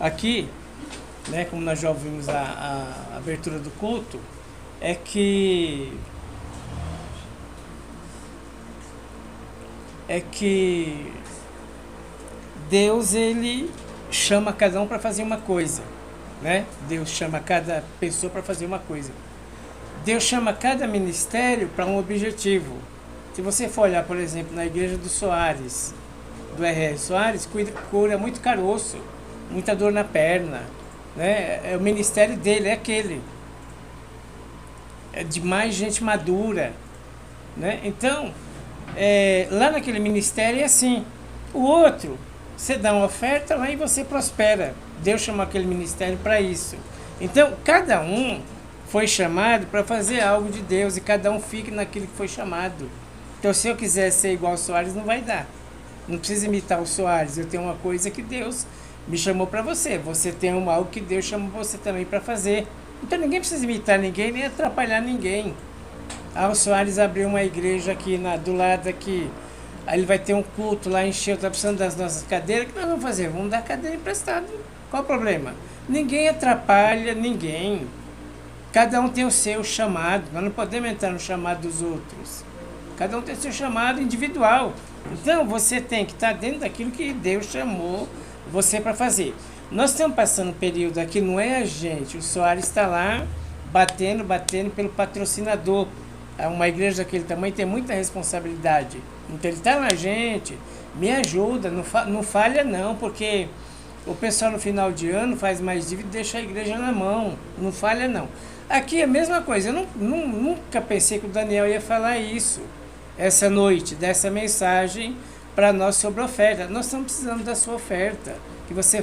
aqui, né, como nós já ouvimos a abertura do culto, é que Deus, ele chama cada um para fazer uma coisa, né? Deus chama cada pessoa para fazer uma coisa. Deus chama cada ministério para um objetivo. Se você for olhar, por exemplo, na igreja do Soares, do R.R. Soares, cura muito caroço, muita dor na perna, né? O ministério dele é aquele. É de mais gente madura, né? Então, lá naquele ministério é assim. O outro, você dá uma oferta lá e você prospera. Deus chamou aquele ministério para isso. Então, cada um foi chamado para fazer algo de Deus e cada um fica naquilo que foi chamado. Então, se eu quiser ser igual ao Soares, não vai dar. Não precisa imitar o Soares. Eu tenho uma coisa que Deus me chamou para você. Você tem algo que Deus chamou você também para fazer. Então, ninguém precisa imitar ninguém, nem atrapalhar ninguém. O Soares abriu uma igreja aqui do lado aqui. Aí ele vai ter um culto lá, encheu, tá precisando das nossas cadeiras. O que nós vamos fazer? Vamos dar cadeira emprestada. Qual o problema? Ninguém atrapalha ninguém. Cada um tem o seu chamado. Nós não podemos entrar no chamado dos outros. Cada um tem o seu chamado individual. Então, você tem que estar dentro daquilo que Deus chamou você para fazer. Nós estamos passando um período aqui, não é a gente. O Soares está lá batendo pelo patrocinador. Uma igreja daquele tamanho tem muita responsabilidade. Então ele está na gente, me ajuda, não falha não, porque o pessoal no final de ano faz mais dívida e deixa a igreja na mão. Não falha não. Aqui é a mesma coisa. Eu nunca pensei que o Daniel ia falar isso essa noite, dessa mensagem para nós sobre oferta. Nós estamos precisando da sua oferta. Que você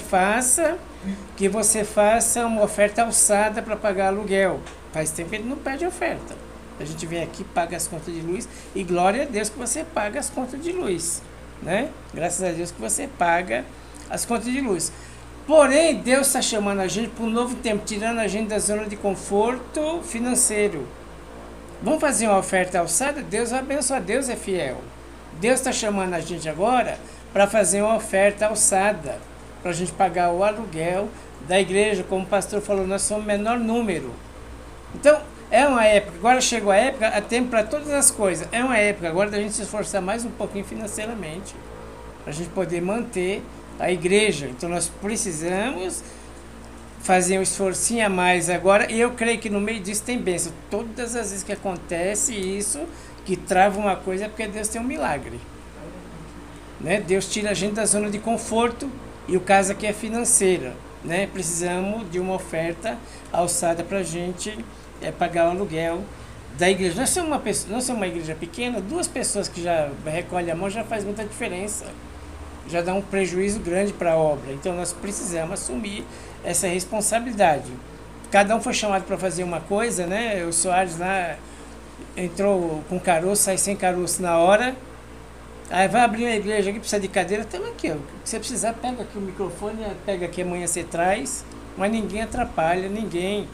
faça uma oferta alçada para pagar aluguel. Faz tempo que ele não pede oferta. A gente vem aqui, paga as contas de luz e glória a Deus que você paga as contas de luz, né? Graças a Deus que você paga as contas de luz. Porém, Deus está chamando a gente para um novo tempo, tirando a gente da zona de conforto financeiro. Vamos fazer uma oferta alçada? Deus vai abençoar, Deus é fiel. Deus está chamando a gente agora para fazer uma oferta alçada, para a gente pagar o aluguel da igreja. Como o pastor falou, nós somos o menor número. Então, é uma época, agora chegou a época, há tempo para todas as coisas. É uma época agora da gente se esforçar mais um pouquinho financeiramente, para a gente poder manter a igreja. Então nós precisamos fazer um esforcinho a mais agora, e eu creio que no meio disso tem bênção. Todas as vezes que acontece isso, que trava uma coisa, é porque Deus tem um milagre. Né? Deus tira a gente da zona de conforto, e o caso aqui é financeira. Né? Precisamos de uma oferta alçada para a gente pagar o aluguel da igreja. Nós somos uma igreja pequena, 2 pessoas que já recolhem a mão já faz muita diferença. Já dá um prejuízo grande para a obra. Então nós precisamos assumir essa responsabilidade. Cada um foi chamado para fazer uma coisa, né? O Soares lá entrou com caroço, sai sem caroço na hora. Aí vai abrir uma igreja aqui, precisa de cadeira, estamos aqui, ó. Se você precisar, pega aqui o microfone, pega aqui, amanhã você traz, mas ninguém atrapalha, ninguém.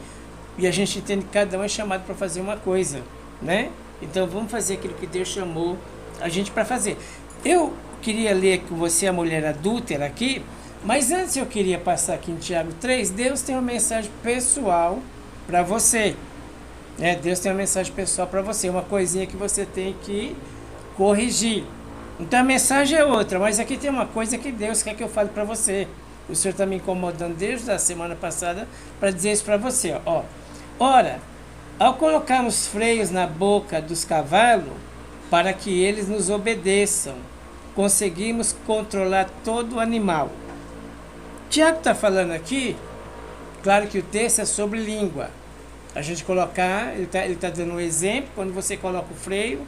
E a gente entende que cada um é chamado para fazer uma coisa, né? Então vamos fazer aquilo que Deus chamou a gente para fazer. Eu queria ler com você a mulher adúltera aqui, mas antes eu queria passar aqui em Tiago 3, Deus tem uma mensagem pessoal para você. Né? Deus tem uma mensagem pessoal para você, uma coisinha que você tem que corrigir. Então a mensagem é outra, mas aqui tem uma coisa que Deus quer que eu fale para você. O Senhor está me incomodando desde a semana passada para dizer isso para você. Ó. Ora, ao colocarmos freios na boca dos cavalos, para que eles nos obedeçam, conseguimos controlar todo o animal. Tiago está falando aqui, claro que o texto é sobre língua. A gente colocar, ele tá dando um exemplo, quando você coloca o freio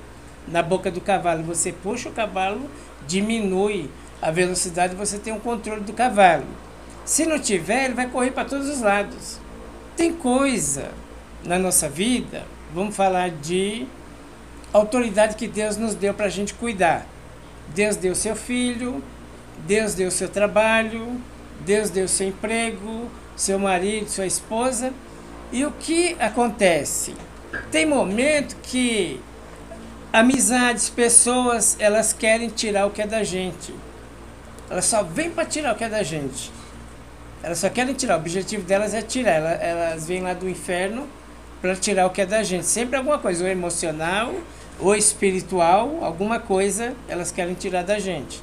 na boca do cavalo, você puxa o cavalo, diminui a velocidade, você tem um controle do cavalo. Se não tiver, ele vai correr para todos os lados. Tem coisa na nossa vida, vamos falar de autoridade que Deus nos deu para a gente cuidar. Deus deu seu filho, Deus deu seu trabalho, Deus deu seu emprego, seu marido, sua esposa. E o que acontece? Tem momento que amizades, pessoas, elas querem tirar o que é da gente. Elas só vêm para tirar o que é da gente. Elas só querem tirar. O objetivo delas é tirar. Elas vêm lá do inferno para tirar o que é da gente. Sempre alguma coisa, ou emocional, ou espiritual, alguma coisa elas querem tirar da gente.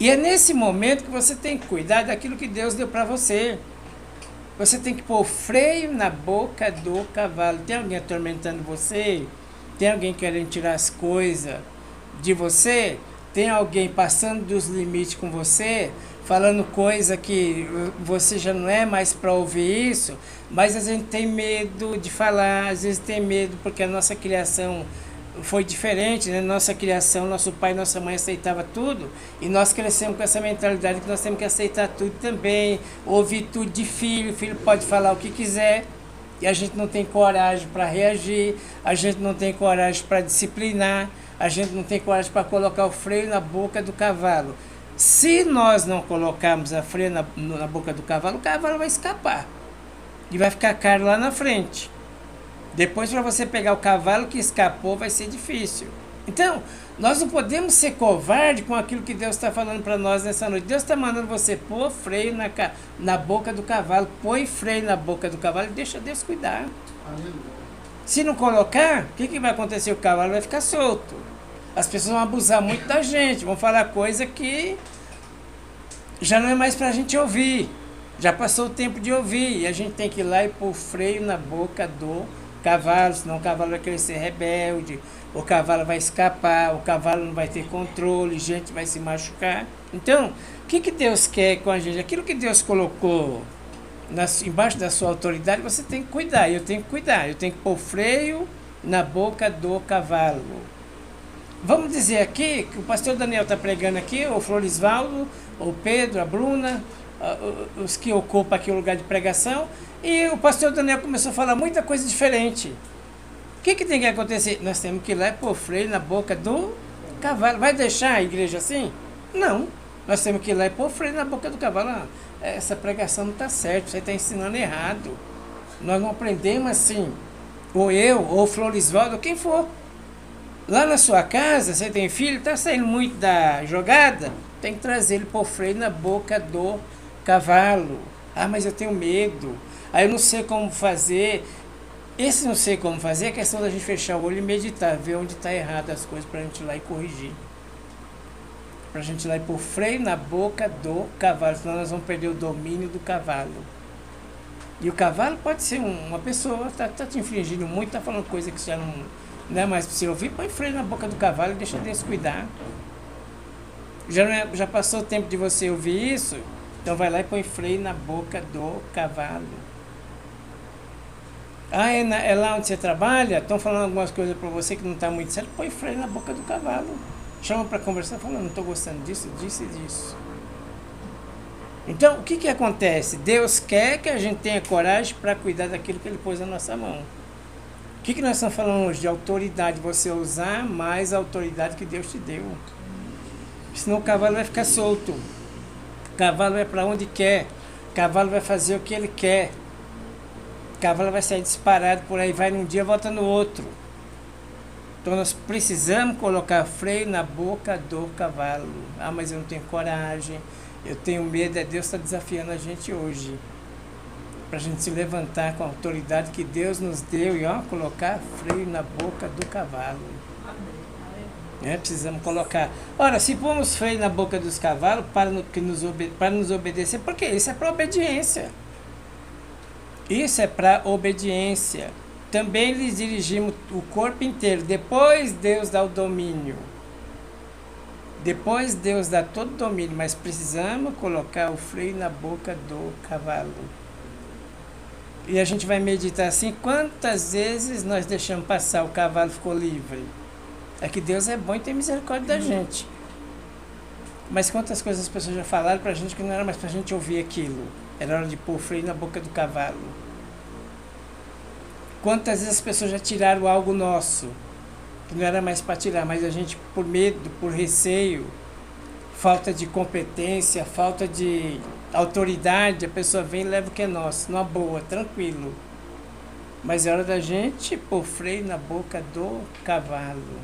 E é nesse momento que você tem que cuidar daquilo que Deus deu para você. Você tem que pôr freio na boca do cavalo. Tem alguém atormentando você? Tem alguém querendo tirar as coisas de você? Tem alguém passando dos limites com você? Falando coisa que você já não é mais para ouvir isso? Mas a gente tem medo de falar, às vezes tem medo porque a nossa criação foi diferente, né? Nossa criação, nosso pai e nossa mãe aceitava tudo e nós crescemos com essa mentalidade que nós temos que aceitar tudo também, ouvir tudo de filho, o filho pode falar o que quiser e a gente não tem coragem para reagir, a gente não tem coragem para disciplinar, a gente não tem coragem para colocar o freio na boca do cavalo. Se nós não colocarmos a freio na boca do cavalo, o cavalo vai escapar e vai ficar caro lá na frente. Depois, para você pegar o cavalo que escapou, vai ser difícil. Então, nós não podemos ser covarde com aquilo que Deus está falando para nós nessa noite. Deus está mandando você pôr freio na boca do cavalo. Põe freio na boca do cavalo e deixa Deus cuidar. Se não colocar, o que vai acontecer? O cavalo vai ficar solto. As pessoas vão abusar muito da gente, vão falar coisa que já não é mais para a gente ouvir. Já passou o tempo de ouvir e a gente tem que ir lá e pôr freio na boca do cavalo, senão o cavalo vai crescer rebelde, o cavalo vai escapar, o cavalo não vai ter controle, gente vai se machucar. Então, o que Deus quer com a gente? Aquilo que Deus colocou embaixo da sua autoridade, você tem que cuidar, eu tenho que cuidar, eu tenho que pôr freio na boca do cavalo. Vamos dizer aqui que o pastor Daniel está pregando aqui, o Florisvaldo, o Pedro, a Bruna, os que ocupam aqui o lugar de pregação, e o pastor Daniel começou a falar muita coisa diferente. O que tem que acontecer? Nós temos que ir lá e pôr freio na boca do cavalo. Vai deixar a igreja assim? Não. Nós temos que ir lá e pôr freio na boca do cavalo. Ah, essa pregação não está certa, você está ensinando errado. Nós não aprendemos assim. Ou eu, ou o Florisvaldo, quem for. Lá na sua casa, você tem filho, está saindo muito da jogada, tem que trazer ele pôr freio na boca do cavalo. Ah, mas eu tenho medo. Ah, eu não sei como fazer. Esse não sei como fazer é questão da gente fechar o olho e meditar, ver onde está errado as coisas para a gente ir lá e corrigir. Para a gente ir lá e pôr freio na boca do cavalo, senão nós vamos perder o domínio do cavalo. E o cavalo pode ser uma pessoa, está te infringindo muito, está falando coisa que já não é mais para você ouvir, põe freio na boca do cavalo e deixa Deus cuidar. Já passou o tempo de você ouvir isso? Então vai lá e põe freio na boca do cavalo. Ah, é lá onde você trabalha? Estão falando algumas coisas para você que não está muito certo? Põe freio na boca do cavalo. Chama para conversar, fala, não estou gostando disso, disso e disso. Então, o que acontece? Deus quer que a gente tenha coragem para cuidar daquilo que Ele pôs na nossa mão. O que nós estamos falando hoje? De autoridade. Você usar mais a autoridade que Deus te deu. Senão o cavalo vai ficar solto. O cavalo vai para onde quer. O cavalo vai fazer o que ele quer. O cavalo vai sair disparado por aí, vai num dia, volta no outro. Então nós precisamos colocar freio na boca do cavalo. Ah, mas eu não tenho coragem, eu tenho medo. Deus está desafiando a gente hoje. Para a gente se levantar com a autoridade que Deus nos deu e colocar freio na boca do cavalo. Precisamos colocar. Ora, se pomos freio na boca dos cavalos para nos obedecer, porque isso é para obediência. Isso é para obediência. Também lhes dirigimos o corpo inteiro. Depois Deus dá o domínio. Depois Deus dá todo o domínio, mas precisamos colocar o freio na boca do cavalo. E a gente vai meditar assim, quantas vezes nós deixamos passar, o cavalo ficou livre. É que Deus é bom e tem misericórdia da gente. Mas quantas coisas as pessoas já falaram pra gente que não era mais pra gente ouvir aquilo. Era hora de pôr freio na boca do cavalo. Quantas vezes as pessoas já tiraram algo nosso, que não era mais para tirar, mas a gente, por medo, por receio, falta de competência, falta de autoridade, a pessoa vem e leva o que é nosso, numa boa, tranquilo. Mas é hora da gente pôr freio na boca do cavalo.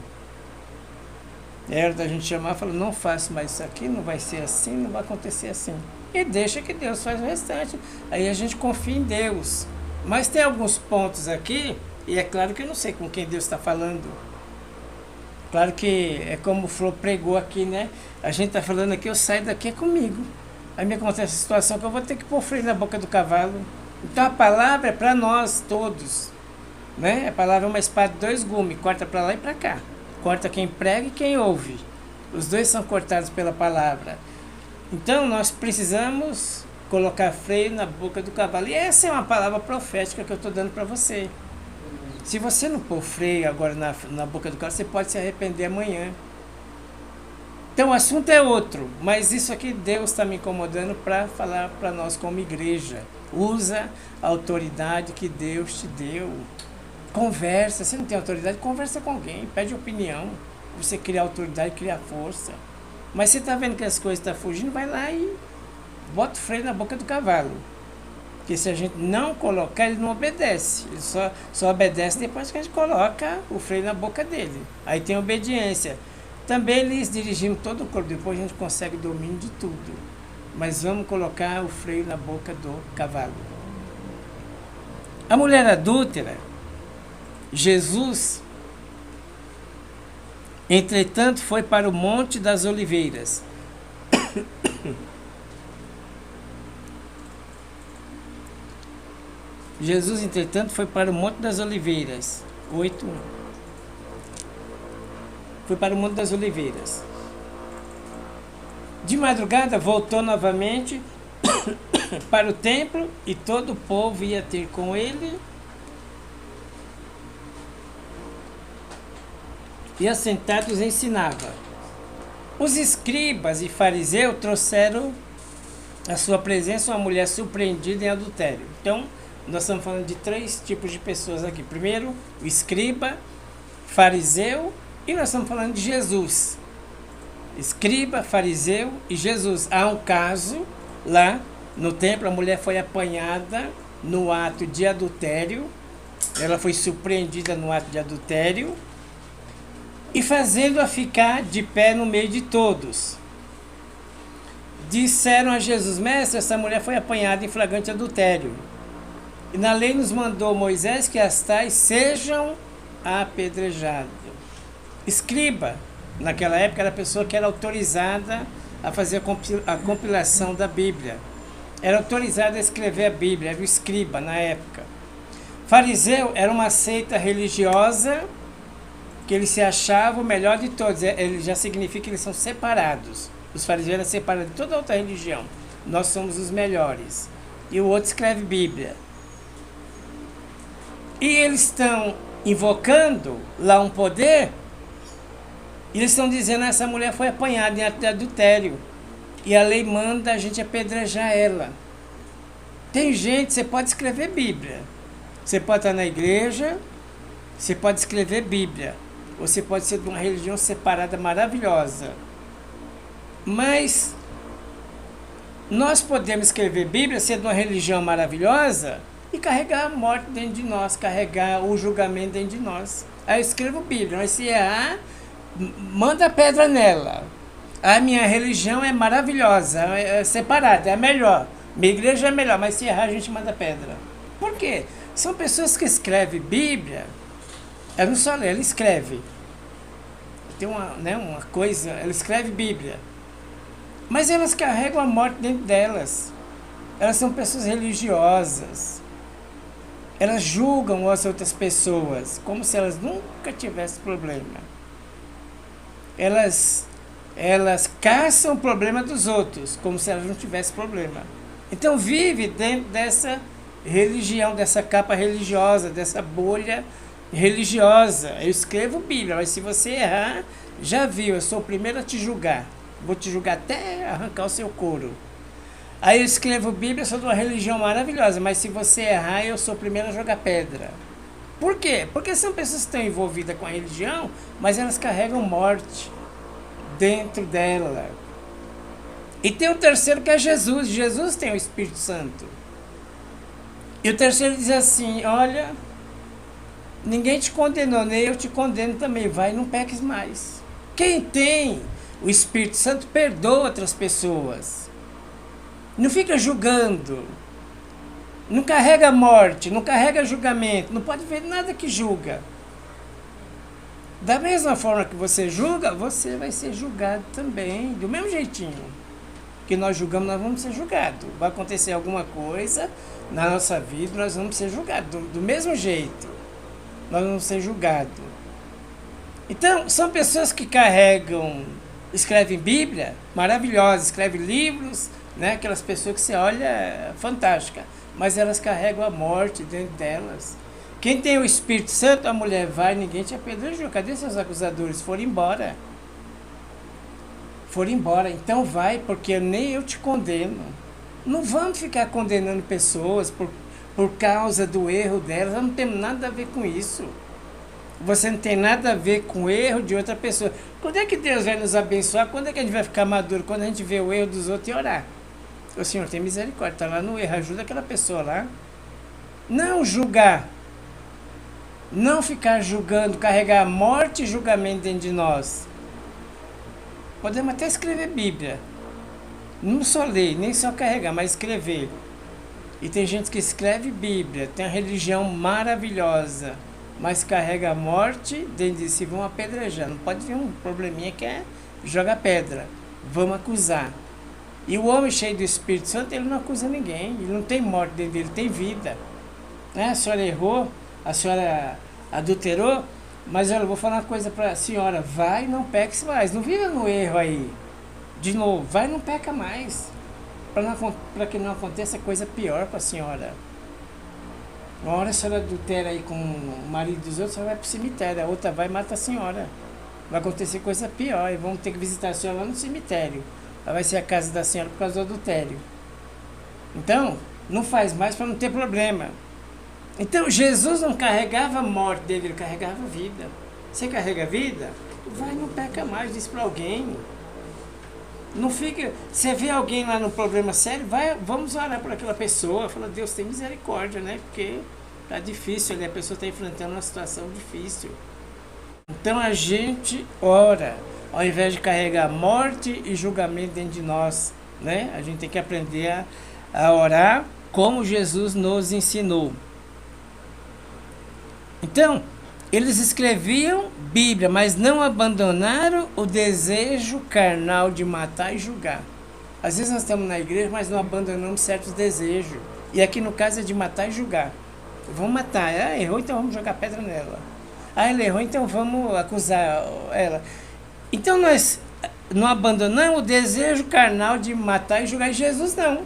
É hora da gente chamar e falar, não faço mais isso aqui, não vai ser assim, não vai acontecer assim. E deixa que Deus faz o restante. Aí a gente confia em Deus. Mas tem alguns pontos aqui, e é claro que eu não sei com quem Deus está falando. Claro que é como o Flor pregou aqui, né? A gente está falando aqui, eu saio daqui é comigo. Aí me acontece a situação que eu vou ter que pôr freio na boca do cavalo. Então a palavra é para nós todos. Né? A palavra é uma espada de 2 gumes, corta para lá e para cá. Corta quem prega e quem ouve. Os dois são cortados pela palavra. Então nós precisamos colocar freio na boca do cavalo. E essa é uma palavra profética que eu estou dando para você. Se você não pôr freio agora na boca do cavalo, você pode se arrepender amanhã. Então o assunto é outro, mas isso aqui Deus está me incomodando para falar para nós como igreja. Usa a autoridade que Deus te deu. Conversa, se não tem autoridade, conversa com alguém, pede opinião. Você cria autoridade, cria força. Mas você está vendo que as coisas estão fugindo, vai lá e bota o freio na boca do cavalo. Porque se a gente não colocar, ele não obedece. Ele só obedece depois que a gente coloca o freio na boca dele. Aí tem obediência. Também eles dirigimos todo o corpo, depois a gente consegue domínio de tudo. Mas vamos colocar o freio na boca do cavalo. A mulher adúltera, Jesus, entretanto, foi para o Monte das Oliveiras. Jesus, entretanto, foi para o Monte das Oliveiras. 8. Foi para o Monte das Oliveiras. De madrugada, voltou novamente para o templo e todo o povo ia ter com ele. E assentados ensinava. Os escribas e fariseus trouxeram à sua presença uma mulher surpreendida em adultério. Então, nós estamos falando de 3 tipos de pessoas aqui. Primeiro, o escriba, fariseu, e nós estamos falando de Jesus. Escriba, fariseu e Jesus. Há um caso lá no templo, a mulher foi apanhada no ato de adultério. Ela foi surpreendida no ato de adultério e fazendo-a ficar de pé no meio de todos. Disseram a Jesus: Mestre, essa mulher foi apanhada em flagrante adultério. E na lei nos mandou Moisés que as tais sejam apedrejadas. Escriba, naquela época, era a pessoa que era autorizada a fazer a compilação da Bíblia. Era autorizada a escrever a Bíblia, era o escriba na época. Fariseu era uma seita religiosa que eles se achavam o melhor de todos. Ele já significa que eles são separados. Os fariseus eram separados de toda outra religião. Nós somos os melhores. E o outro escreve Bíblia. E eles estão invocando lá um poder. E eles estão dizendo que essa mulher foi apanhada em ato de adultério. E a lei manda a gente apedrejar ela. Tem gente, você pode escrever Bíblia. Você pode estar na igreja, você pode escrever Bíblia. Você pode ser de uma religião separada maravilhosa. Mas nós podemos escrever Bíblia, ser de uma religião maravilhosa e carregar a morte dentro de nós, carregar o julgamento dentro de nós. Aí eu escrevo Bíblia, mas se errar, manda pedra nela. A minha religião é maravilhosa, é separada, é a melhor. Minha igreja é melhor, mas se errar a gente manda pedra. Por quê? São pessoas que escrevem Bíblia, ela não só lê, ela escreve. Tem uma coisa, ela escreve Bíblia. Mas elas carregam a morte dentro delas. Elas são pessoas religiosas. Elas julgam as outras pessoas como se elas nunca tivessem problema. Elas caçam o problema dos outros, como se elas não tivessem problema. Então vive dentro dessa religião, dessa capa religiosa, dessa bolha religiosa. Eu escrevo Bíblia, mas se você errar, já viu, eu sou o primeiro a te julgar. Vou te julgar até arrancar o seu couro. Aí eu escrevo Bíblia, eu sou de uma religião maravilhosa, mas se você errar, eu sou o primeiro a jogar pedra. Por quê? Porque são pessoas que estão envolvidas com a religião, mas elas carregam morte dentro dela. E tem o terceiro que é Jesus. Jesus tem o Espírito Santo. E o terceiro diz assim: olha, ninguém te condenou, nem eu te condeno também. Vai e não peques mais. Quem tem o Espírito Santo perdoa outras pessoas. Não fica julgando. Não carrega morte, não carrega julgamento. Não pode ver nada que julga. Da mesma forma que você julga, você vai ser julgado também, do mesmo jeitinho que nós julgamos, nós vamos ser julgados. Vai acontecer alguma coisa na nossa vida, nós vamos ser julgados, do mesmo jeito. Nós vamos ser julgados. Então, são pessoas que carregam, escrevem Bíblia, maravilhosas, escrevem livros, né? Aquelas pessoas que você olha, fantástica, mas elas carregam a morte dentro delas. Quem tem o Espírito Santo, a mulher vai, ninguém te apedrejou. Cadê seus acusadores? Foram embora. Foram embora. Então vai, porque nem eu te condeno. Não vamos ficar condenando pessoas por causa do erro delas. Nós não temos nada a ver com isso. Você não tem nada a ver com o erro de outra pessoa. Quando é que Deus vai nos abençoar? Quando é que a gente vai ficar maduro? Quando a gente vê o erro dos outros e orar. O Senhor tem misericórdia, está lá no erro, ajuda aquela pessoa lá. Não julgar. Não ficar julgando, carregar morte e julgamento dentro de nós. Podemos até escrever Bíblia. Não só ler, nem só carregar, mas escrever. E tem gente que escreve Bíblia, tem uma religião maravilhosa, mas carrega a morte dentro de si, vão apedrejar. Não pode vir um probleminha que é jogar pedra. Vamos acusar. E o homem cheio do Espírito Santo, ele não acusa ninguém. Ele não tem morte dentro dele, ele tem vida. Né? A senhora errou, a senhora adulterou, mas eu vou falar uma coisa para a senhora. Vai, não peque mais. Não viva no erro aí. De novo, vai, não peca mais. Para que não aconteça coisa pior para a senhora. Uma hora a senhora adultera aí com o marido dos outros, a senhora vai para o cemitério. A outra vai e mata a senhora. Vai acontecer coisa pior. E vão ter que visitar a senhora lá no cemitério. Vai ser a casa da senhora por causa do adultério. Então, não faz mais para não ter problema. Então, Jesus não carregava a morte dele, ele carregava a vida. Você carrega a vida? Vai, não peca mais, diz para alguém. Não fica... Você vê alguém lá no problema sério, vai, vamos orar por aquela pessoa. Fala, Deus tem misericórdia, né? Porque tá difícil, né? A pessoa está enfrentando uma situação difícil. Então, a gente ora. Ao invés de carregar morte e julgamento dentro de nós, né? A gente tem que aprender a orar como Jesus nos ensinou. Então, eles escreviam Bíblia, mas não abandonaram o desejo carnal de matar e julgar. Às vezes nós estamos na igreja, mas não abandonamos certos desejos. E aqui no caso é de matar e julgar. Vamos matar. Ah, errou, então vamos jogar pedra nela. Ah, ela errou, então vamos acusar ela. Então nós não abandonamos o desejo carnal de matar e julgar. Jesus não.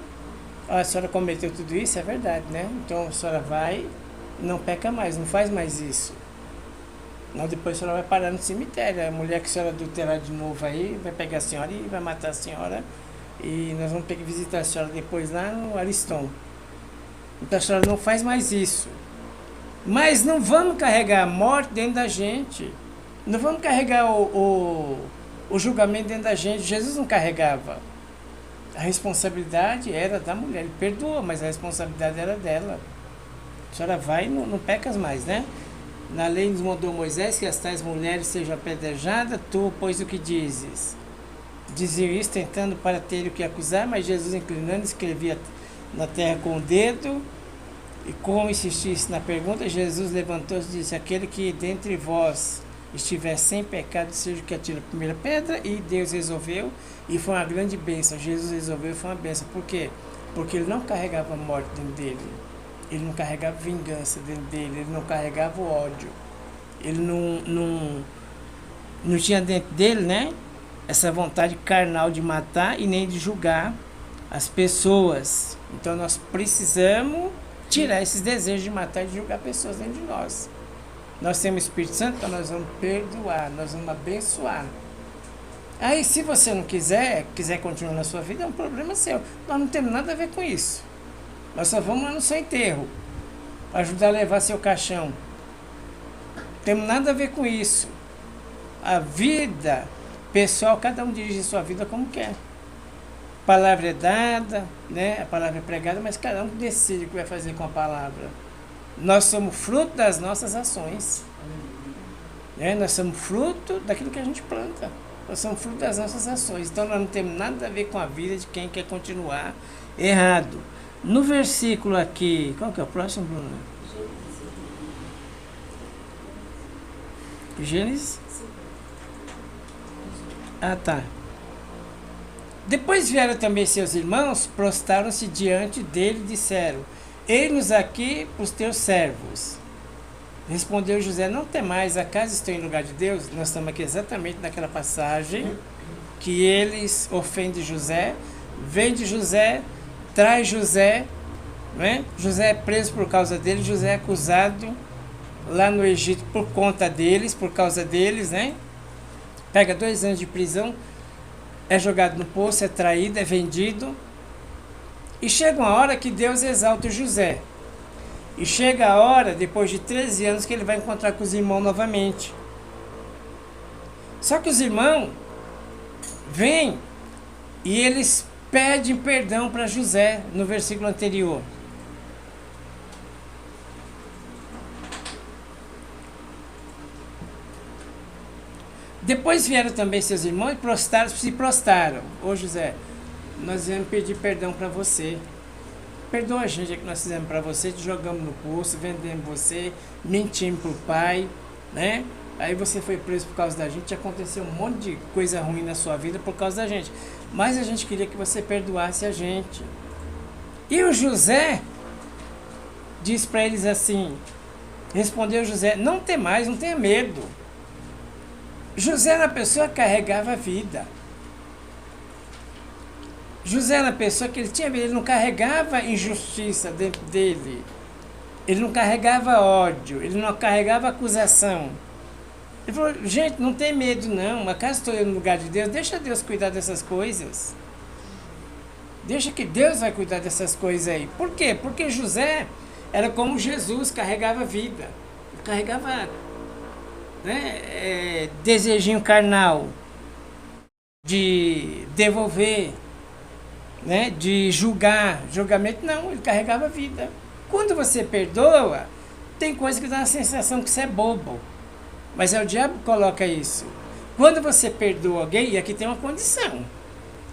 A senhora cometeu tudo isso, é verdade, né? Então a senhora vai, não peca mais, não faz mais isso. Não, depois a senhora vai parar no cemitério. A mulher que a senhora adulterar de novo aí, vai pegar a senhora e vai matar a senhora. E nós vamos ter que visitar a senhora depois lá no Ariston. Então a senhora não faz mais isso. Mas não vamos carregar a morte dentro da gente. Não vamos carregar o julgamento dentro da gente. Jesus não carregava. A responsabilidade era da mulher. Ele perdoou, mas a responsabilidade era dela. A senhora vai e não pecas mais, né? Na lei nos mandou Moisés que as tais mulheres sejam apedrejadas. Tu, pois, o que dizes? Diziam isso tentando para ter o que acusar, mas Jesus, inclinando, escrevia na terra com o dedo. E como insistisse na pergunta, Jesus levantou-se e disse: aquele que dentre vós estiver sem pecado, seja o que atira a primeira pedra. E Deus resolveu, e foi uma grande bênção. Jesus resolveu e foi uma bênção. Por quê? Porque ele não carregava a morte dentro dele. Ele não carregava vingança dentro dele. Ele não carregava o ódio. Ele não tinha dentro dele, né, essa vontade carnal de matar e nem de julgar as pessoas. Então nós precisamos tirar esses desejos de matar e de julgar pessoas dentro de nós. Nós temos o Espírito Santo, então nós vamos perdoar, nós vamos abençoar. Aí, se você não quiser continuar na sua vida, é um problema seu. Nós não temos nada a ver com isso. Nós só vamos lá no seu enterro, ajudar a levar seu caixão. Não temos nada a ver com isso. A vida pessoal, cada um dirige a sua vida como quer. A palavra é dada, né? A palavra é pregada, mas cada um decide o que vai fazer com a palavra. Nós somos fruto das nossas ações. né? Nós somos fruto daquilo que a gente planta. Nós somos fruto das nossas ações. Então nós não temos nada a ver com a vida de quem quer continuar errado. No versículo aqui, qual que é o próximo, Bruno? Gênesis? Ah, tá. Depois vieram também seus irmãos, prostraram-se diante dele e disseram: eis-nos aqui os teus servos. Respondeu José: não temais, acaso estou em lugar de Deus? Nós estamos aqui exatamente naquela passagem que eles ofendem José, vende José, traz José, né? José é preso por causa dele, José é acusado lá no Egito por conta deles, por causa deles, né? Pega 2 anos de prisão, é jogado no poço, é traído, é vendido. E chega uma hora que Deus exalta José. E chega a hora, depois de 13 anos, que ele vai encontrar com os irmãos novamente. Só que os irmãos vêm e eles pedem perdão para José, no versículo anterior. Depois vieram também seus irmãos e se prostraram. Ô José, nós viemos pedir perdão para você. Perdoa a gente que nós fizemos para você, te jogamos no poço, vendemos você, mentimos para o pai, né? Aí você foi preso por causa da gente, aconteceu um monte de coisa ruim na sua vida por causa da gente. Mas a gente queria que você perdoasse a gente. E o José disse para eles assim, respondeu José: não temais, não tenha medo. José era a pessoa que carregava a vida. José era a pessoa que ele não carregava injustiça dentro dele. Ele não carregava ódio, ele não carregava acusação. Ele falou: gente, não tem medo não, acaso estou eu no lugar de Deus? Deixa Deus cuidar dessas coisas. Deixa que Deus vai cuidar dessas coisas aí. Por quê? Porque José era como Jesus, carregava a vida. Carregava, né, desejinho carnal de devolver, né, de julgar, julgamento não, ele carregava a vida. Quando você perdoa, tem coisa que dá a sensação que você é bobo, mas é o diabo que coloca isso. Quando você perdoa alguém, e aqui tem uma condição,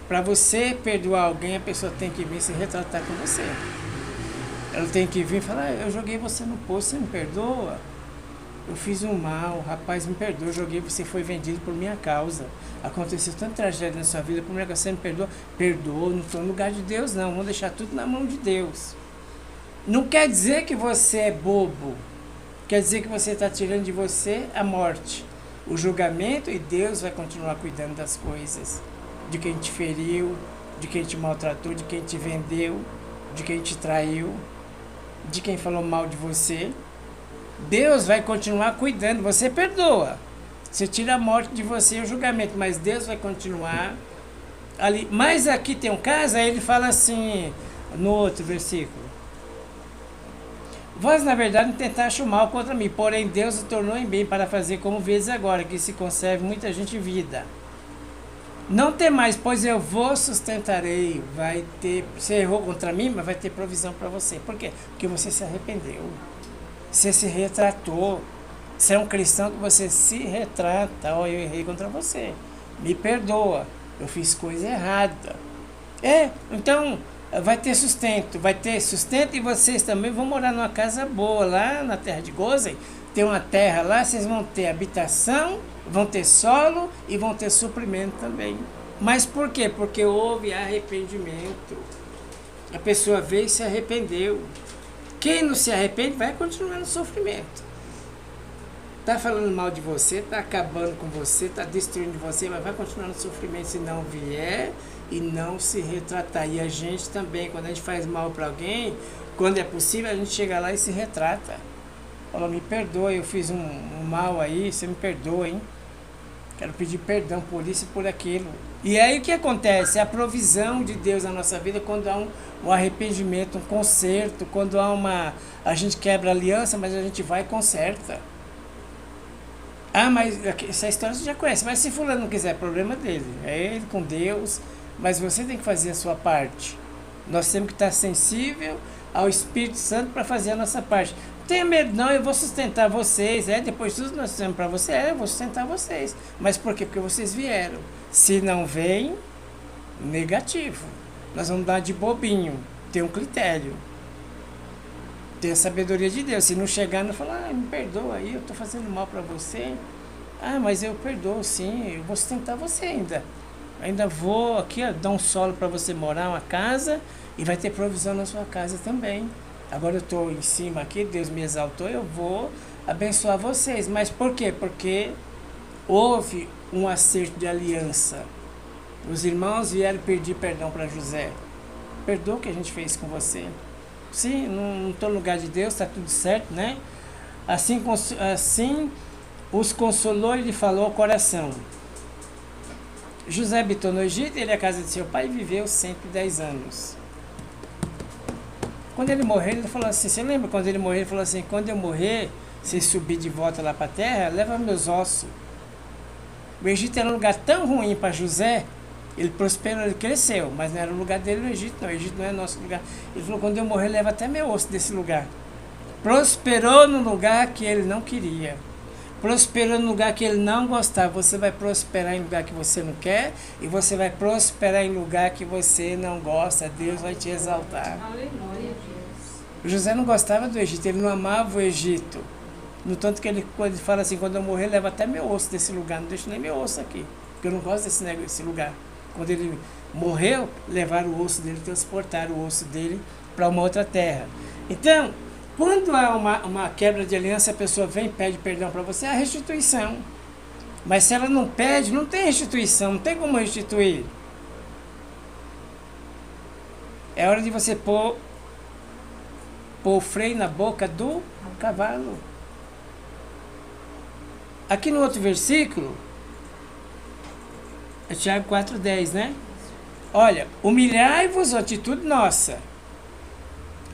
para você perdoar alguém, a pessoa tem que vir se retratar com você. Ela tem que vir e falar: eu joguei você no poço, você me perdoa? Eu fiz um mal, rapaz, me perdoa, joguei, você foi vendido por minha causa. Aconteceu tanta tragédia na sua vida, por minha causa, você me perdoa? Perdoa, não estou no lugar de Deus não, vamos deixar tudo na mão de Deus. Não quer dizer que você é bobo, quer dizer que você está tirando de você a morte, o julgamento, e Deus vai continuar cuidando das coisas. De quem te feriu, de quem te maltratou, de quem te vendeu, de quem te traiu, de quem falou mal de você. Deus vai continuar cuidando, você perdoa, você tira a morte de você e o julgamento, mas Deus vai continuar ali. Mas aqui tem um caso, aí ele fala assim, no outro versículo: vós na verdade tentaste o mal contra mim, porém Deus o tornou em bem para fazer como vês agora, que se conserve muita gente em vida. Não temais, pois eu vos sustentarei. Vai ter, você errou contra mim, mas vai ter provisão para você. Por quê? Porque você se arrependeu. Você se retratou. Você é um cristão que você se retrata. Ó, eu errei contra você. Me perdoa. Eu fiz coisa errada. Então vai ter sustento. Vai ter sustento e vocês também vão morar numa casa boa lá na terra de Gozem. Tem uma terra lá, vocês vão ter habitação, vão ter solo e vão ter suprimento também. Mas por quê? Porque houve arrependimento. A pessoa veio e se arrependeu. Quem não se arrepende vai continuar no sofrimento. Está falando mal de você, está acabando com você, está destruindo você, mas vai continuar no sofrimento se não vier e não se retratar. E a gente também, quando a gente faz mal para alguém, quando é possível, a gente chega lá e se retrata. Fala: me perdoa, eu fiz um mal aí, você me perdoa, hein? Quero pedir perdão por isso e por aquilo. E aí o que acontece? A provisão de Deus na nossa vida quando há um arrependimento, um conserto, quando há a gente quebra a aliança, mas a gente vai e conserta. Ah, mas essa história você já conhece, mas se fulano não quiser, problema dele. É ele com Deus, mas você tem que fazer a sua parte. Nós temos que estar sensível ao Espírito Santo para fazer a nossa parte. tenha medo não, eu vou sustentar vocês. Depois tudo nós fizemos para você, eu vou sustentar vocês. Mas por quê? Porque vocês vieram. Se não vem, negativo. Nós vamos dar de bobinho. Tem um critério. Tem a sabedoria de Deus. Se não chegar, não falar, me perdoa aí, eu estou fazendo mal para você. Mas eu perdoo sim, eu vou sustentar você ainda. Ainda vou aqui, ó, dar um solo para você morar, uma casa, e vai ter provisão na sua casa também. Agora eu estou em cima aqui, Deus me exaltou, eu vou abençoar vocês. Mas por quê? Porque houve um acerto de aliança. Os irmãos vieram pedir perdão para José. Perdoa o que a gente fez com você. Sim, não estou no lugar de Deus, está tudo certo, né? Assim os consolou e lhe falou ao coração. José habitou no Egito, ele é a casa de seu pai e viveu 110 anos. Quando ele morreu, ele falou assim, você lembra quando ele morreu? Ele falou assim, quando eu morrer, se subir de volta lá para a terra, leva meus ossos. O Egito era um lugar tão ruim para José, ele prosperou, ele cresceu, mas não era o lugar dele no Egito, não. O Egito não é nosso lugar. Ele falou, quando eu morrer, leva até meu osso desse lugar. Prosperou no lugar que ele não queria. Prosperou no lugar que ele não gostava. Você vai prosperar em lugar que você não quer e você vai prosperar em lugar que você não gosta. Deus vai te exaltar. Aleluia, Deus. José não gostava do Egito, ele não amava o Egito. No tanto que ele fala assim, quando eu morrer, leva até meu osso desse lugar. Não deixa nem meu osso aqui, porque eu não gosto desse lugar. Quando ele morreu, levaram o osso dele, transportaram o osso dele para uma outra terra. Então, quando há uma quebra de aliança, a pessoa vem e pede perdão para você, é a restituição. Mas se ela não pede, não tem restituição, não tem como restituir. É hora de você pôr o freio na boca do cavalo. Aqui no outro versículo, é Tiago 4,10, né? Olha, humilhai-vos, atitude nossa.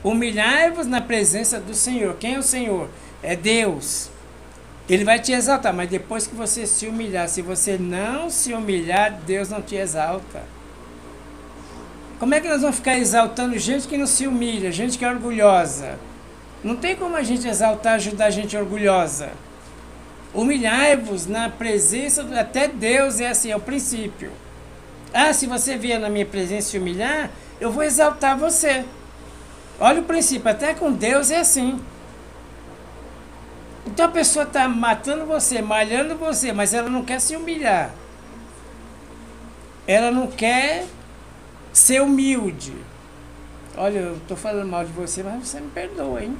Humilhai-vos na presença do Senhor. Quem é o Senhor? É Deus. Ele vai te exaltar, mas depois que você se humilhar, se você não se humilhar, Deus não te exalta. Como é que nós vamos ficar exaltando gente que não se humilha, gente que é orgulhosa? Não tem como a gente exaltar, ajudar gente orgulhosa. Humilhai-vos na presença, até Deus é assim, é o princípio. Se você vier na minha presença se humilhar, eu vou exaltar você. Olha o princípio, até com Deus é assim. Então a pessoa está matando você, malhando você, mas ela não quer se humilhar. Ela não quer ser humilde. Olha, eu estou falando mal de você, mas você me perdoa, hein?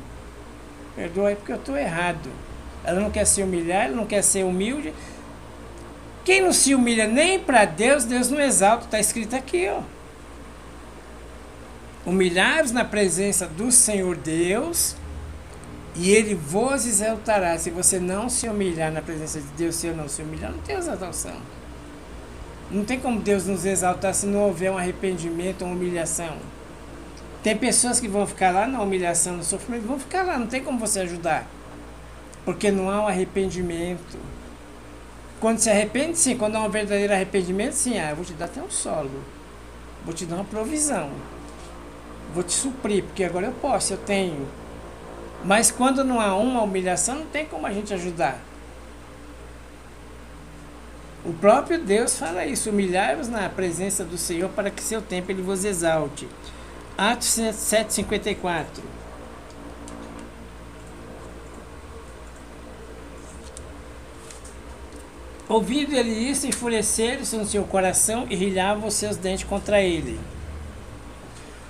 Perdoa aí porque eu estou errado. Ela não quer se humilhar, ela não quer ser humilde. Quem não se humilha nem para Deus, Deus não exalta. Está escrito aqui, ó. Humilhai-vos na presença do Senhor Deus, e Ele vos exaltará. Se você não se humilhar na presença de Deus, se eu não se humilhar, não tem exaltação. Não tem como Deus nos exaltar se não houver um arrependimento, uma humilhação. Tem pessoas que vão ficar lá na humilhação, no sofrimento, vão ficar lá, não tem como você ajudar. Porque não há um arrependimento. Quando se arrepende, sim. Quando há um verdadeiro arrependimento, sim. Eu vou te dar até um solo. Vou te dar uma provisão. Vou te suprir, porque agora eu posso, eu tenho. Mas quando não há uma humilhação, não tem como a gente ajudar. O próprio Deus fala isso. Humilhai-vos na presença do Senhor para que seu tempo Ele vos exalte. Atos 7,54. Ouvindo ele isso, enfureceram-se no seu coração e rilhavam os seus dentes contra ele.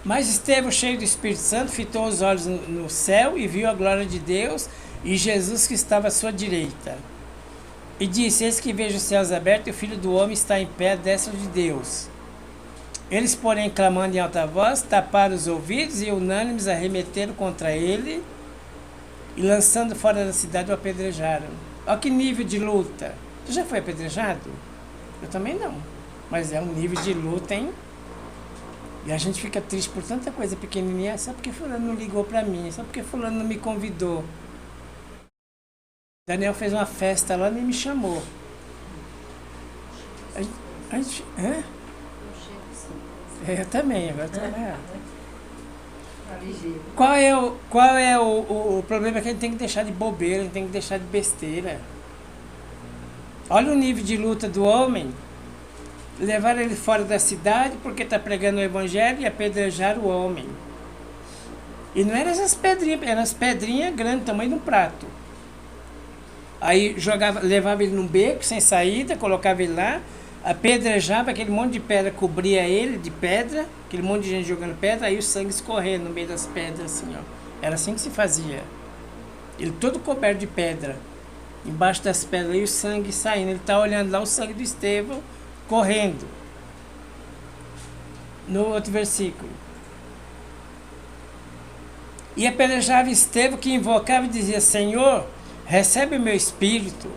Mas Estevão, cheio do Espírito Santo, fitou os olhos no céu e viu a glória de Deus e Jesus que estava à sua direita. E disse, eis que vejo os céus abertos e o Filho do Homem está em pé à destra de Deus. Eles, porém, clamando em alta voz, taparam os ouvidos e unânimes arremeteram contra ele e lançando fora da cidade o apedrejaram. Olha que nível de luta. Você já foi apedrejado? Eu também não. Mas é um nível de luta, hein? E a gente fica triste por tanta coisa pequenininha, só porque fulano não ligou pra mim, só porque fulano não me convidou. Daniel fez uma festa lá e nem me chamou. A gente eu também, agora tô trabalhando. Qual é o problema? É que a gente tem que deixar de bobeira, a gente tem que deixar de besteira. Olha o nível de luta do homem. Levaram ele fora da cidade porque está pregando o evangelho e apedrejaram o homem. E não eram essas pedrinhas, eram as pedrinhas grandes, tamanho de um prato. Aí levava ele num beco sem saída, colocava ele lá, apedrejava, aquele monte de pedra cobria ele de pedra, aquele monte de gente jogando pedra, aí o sangue escorrendo no meio das pedras, assim, ó. Era assim que se fazia. Ele todo coberto de pedra. Embaixo das pedras aí o sangue saindo. Ele está olhando lá o sangue do Estevão correndo. No outro versículo. E apedrejava Estevão, que invocava e dizia: Senhor, recebe o meu espírito.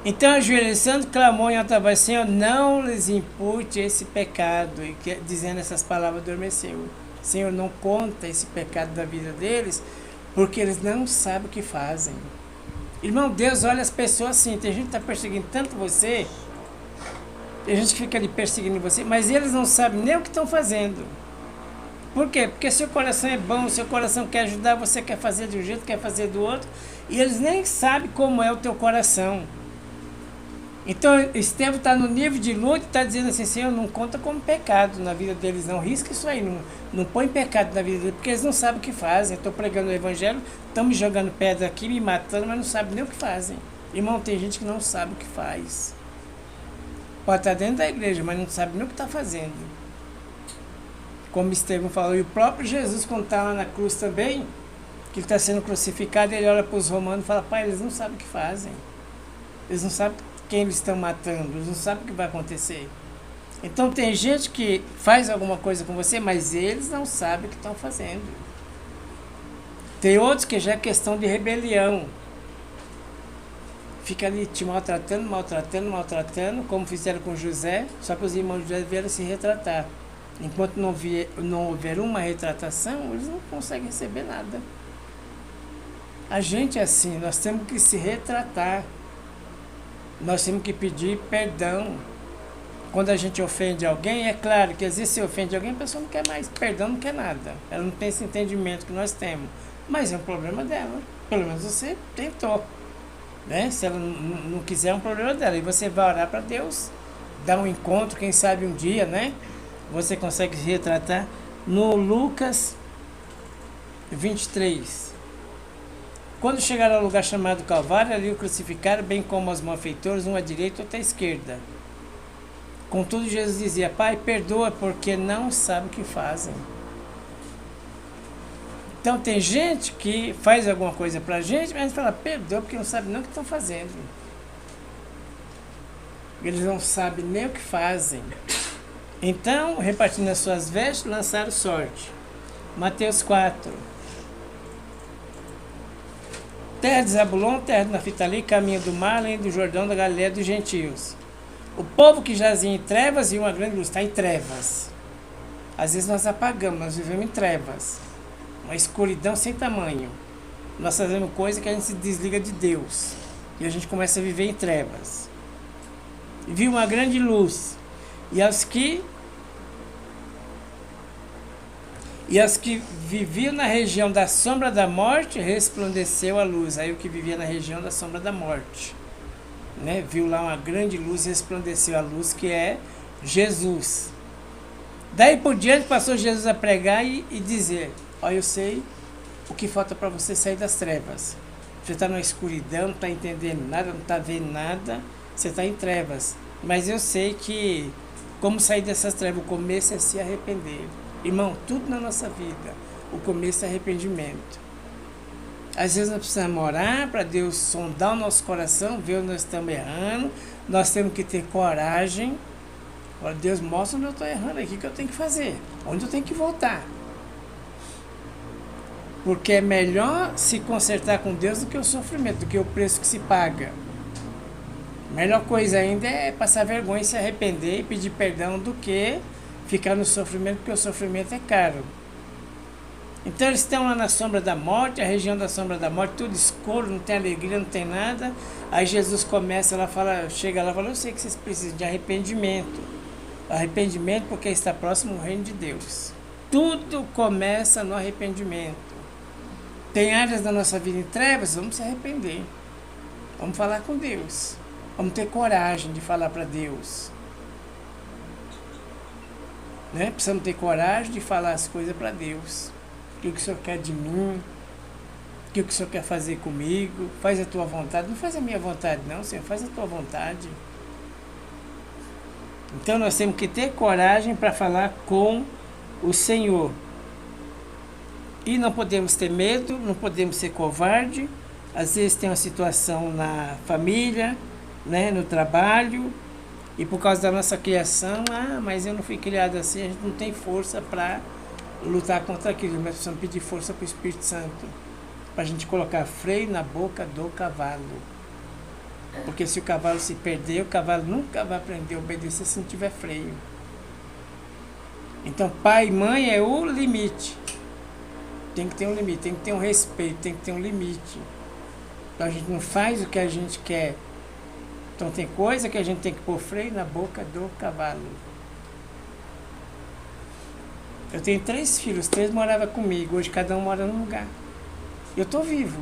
Então, ajoelhando, clamou em alta voz: Senhor, não lhes impute esse pecado. E dizendo essas palavras, adormeceu. Senhor, não conta esse pecado da vida deles, porque eles não sabem o que fazem. Irmão, Deus olha as pessoas assim. Tem gente que está perseguindo tanto você, tem gente que fica ali perseguindo você, mas eles não sabem nem o que estão fazendo. Por quê? Porque seu coração é bom, seu coração quer ajudar, você quer fazer de um jeito, quer fazer do outro, e eles nem sabem como é o teu coração. Então, Estevão está no nível de luta e está dizendo assim: Senhor, não conta como pecado na vida deles, não risca isso aí, não põe pecado na vida deles, porque eles não sabem o que fazem. Estou pregando o evangelho, estão me jogando pedra aqui, me matando, mas não sabem nem o que fazem. Irmão, tem gente que não sabe o que faz. Pode estar dentro da igreja, mas não sabe nem o que está fazendo. Como Estevão falou, e o próprio Jesus, quando está lá na cruz também, que ele está sendo crucificado, ele olha para os romanos e fala: Pai, eles não sabem o que fazem. Eles não sabem quem eles estão matando, eles não sabem o que vai acontecer. Então tem gente que faz alguma coisa com você, mas eles não sabem o que estão fazendo. Tem outros que já é questão de rebelião. Fica ali te maltratando, como fizeram com José, só que os irmãos de José vieram se retratar. Enquanto não houver uma retratação, eles não conseguem receber nada. A gente é assim, nós temos que se retratar. Nós temos que pedir perdão. Quando a gente ofende alguém, é claro que às vezes se ofende alguém, a pessoa não quer mais perdão, não quer nada. Ela não tem esse entendimento que nós temos. Mas é um problema dela. Pelo menos você tentou. Né? Se ela não quiser, é um problema dela. E você vai orar para Deus, dar um encontro, quem sabe um dia, né? Você consegue se retratar. No Lucas 23. Quando chegaram ao lugar chamado Calvário, ali o crucificaram, bem como os malfeitores, um à direita e outro à esquerda. Contudo, Jesus dizia: Pai, perdoa, porque não sabe o que fazem. Então tem gente que faz alguma coisa pra gente, mas a gente fala: perdoa, porque não sabe nem o que estão fazendo. Eles não sabem nem o que fazem. Então, repartindo as suas vestes, lançaram sorte. Mateus 4. Terra de Zabulon, terra de Naftali, caminho do mar, além do Jordão, da Galileia dos gentios. O povo que jazia em trevas e uma grande luz, está em trevas. Às vezes nós apagamos, nós vivemos em trevas. Uma escuridão sem tamanho. Nós fazemos coisa que a gente se desliga de Deus. E a gente começa a viver em trevas. E viu uma grande luz. E aos que viviam na região da sombra da morte, resplandeceu a luz. Aí o que vivia na região da sombra da morte, né? Viu lá uma grande luz, resplandeceu a luz, que é Jesus. Daí por diante passou Jesus a pregar e dizer: olha, eu sei o que falta para você sair das trevas. Você está na escuridão, não está entendendo nada, não está vendo nada, você está em trevas. Mas eu sei que como sair dessas trevas, o começo é se arrepender. Irmão, tudo na nossa vida, o começo é arrependimento. Às vezes nós precisamos orar para Deus sondar o nosso coração, ver onde nós estamos errando. Nós temos que ter coragem. Olha, Deus, mostra onde eu estou errando aqui, o que eu tenho que fazer, onde eu tenho que voltar. Porque é melhor se consertar com Deus do que o sofrimento, do que o preço que se paga. A melhor coisa ainda é passar vergonha, se arrepender e pedir perdão do que ficar no sofrimento, porque o sofrimento é caro. Então eles estão lá na sombra da morte, a região da sombra da morte, tudo escuro, não tem alegria, não tem nada. Aí Jesus começa, chega lá e fala: eu sei que vocês precisam de arrependimento. Arrependimento porque está próximo o reino de Deus. Tudo começa no arrependimento. Tem áreas da nossa vida em trevas, vamos se arrepender. Vamos falar com Deus. Vamos ter coragem de falar para Deus. Né? Precisamos ter coragem de falar as coisas para Deus. O que o Senhor quer de mim? O que o Senhor quer fazer comigo? Faz a tua vontade. Não faz a minha vontade não, Senhor. Faz a tua vontade. Então nós temos que ter coragem para falar com o Senhor. E não podemos ter medo, não podemos ser covarde. Às vezes tem uma situação na família, né, no trabalho, e por causa da nossa criação, mas eu não fui criado assim, a gente não tem força para lutar contra aquilo, mas precisamos pedir força para o Espírito Santo, para a gente colocar freio na boca do cavalo. Porque se o cavalo se perder, o cavalo nunca vai aprender a obedecer se não tiver freio. Então pai e mãe é o limite. Tem que ter um limite, tem que ter um respeito, tem que ter um limite. Então a gente não faz o que a gente quer. Então tem coisa que a gente tem que pôr freio na boca do cavalo. Eu tenho 3 filhos, 3 moravam comigo, hoje cada um mora num lugar. Eu estou vivo.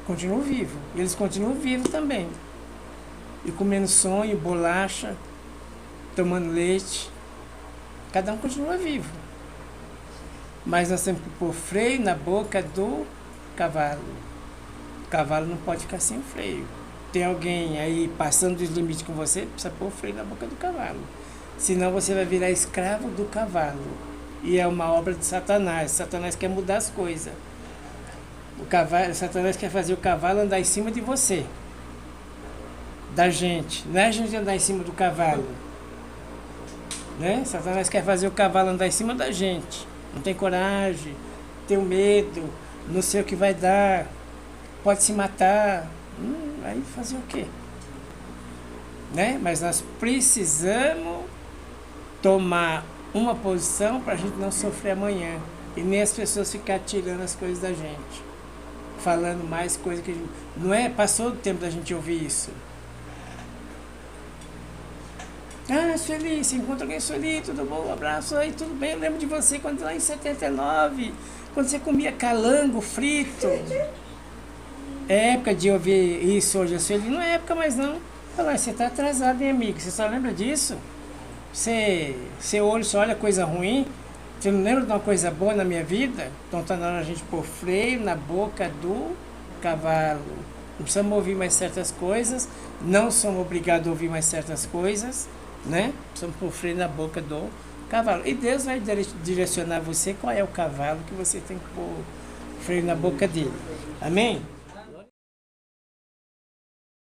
Continuo vivo. Eles continuam vivos também. E comendo sonho, bolacha, tomando leite. Cada um continua vivo. Mas nós temos que pôr freio na boca do cavalo. O cavalo não pode ficar sem freio. Tem alguém aí passando dos limites com você, precisa pôr freio na boca do cavalo. Senão você vai virar escravo do cavalo. E é uma obra de Satanás. Satanás quer mudar as coisas. Satanás quer fazer o cavalo andar em cima de você. Da gente. Não é a gente andar em cima do cavalo. Né? Satanás quer fazer o cavalo andar em cima da gente. Não tem coragem, tem medo, não sei o que vai dar, pode se matar. Aí fazer o quê? Né? Mas nós precisamos tomar uma posição para a gente não sofrer amanhã. E nem as pessoas ficarem tirando as coisas da gente. Falando mais coisas que a gente... Não é? Passou do tempo da gente ouvir isso. Sueli, você encontra alguém, Sueli, tudo bom? Um abraço aí, tudo bem? Eu lembro de você quando lá em 79, quando você comia calango frito. É época de ouvir isso hoje, a Sueli não é época mais não. Falar, você está atrasado, hein, amigo? Você só lembra disso? Seu olho só olha coisa ruim? Você não lembra de uma coisa boa na minha vida? Então está na hora a gente pôr freio na boca do cavalo. Não precisamos ouvir mais certas coisas, não somos obrigados a ouvir mais certas coisas, né? Precisamos pôr freio na boca do cavalo. E Deus vai direcionar você qual é o cavalo que você tem que pôr freio na boca dele. Amém?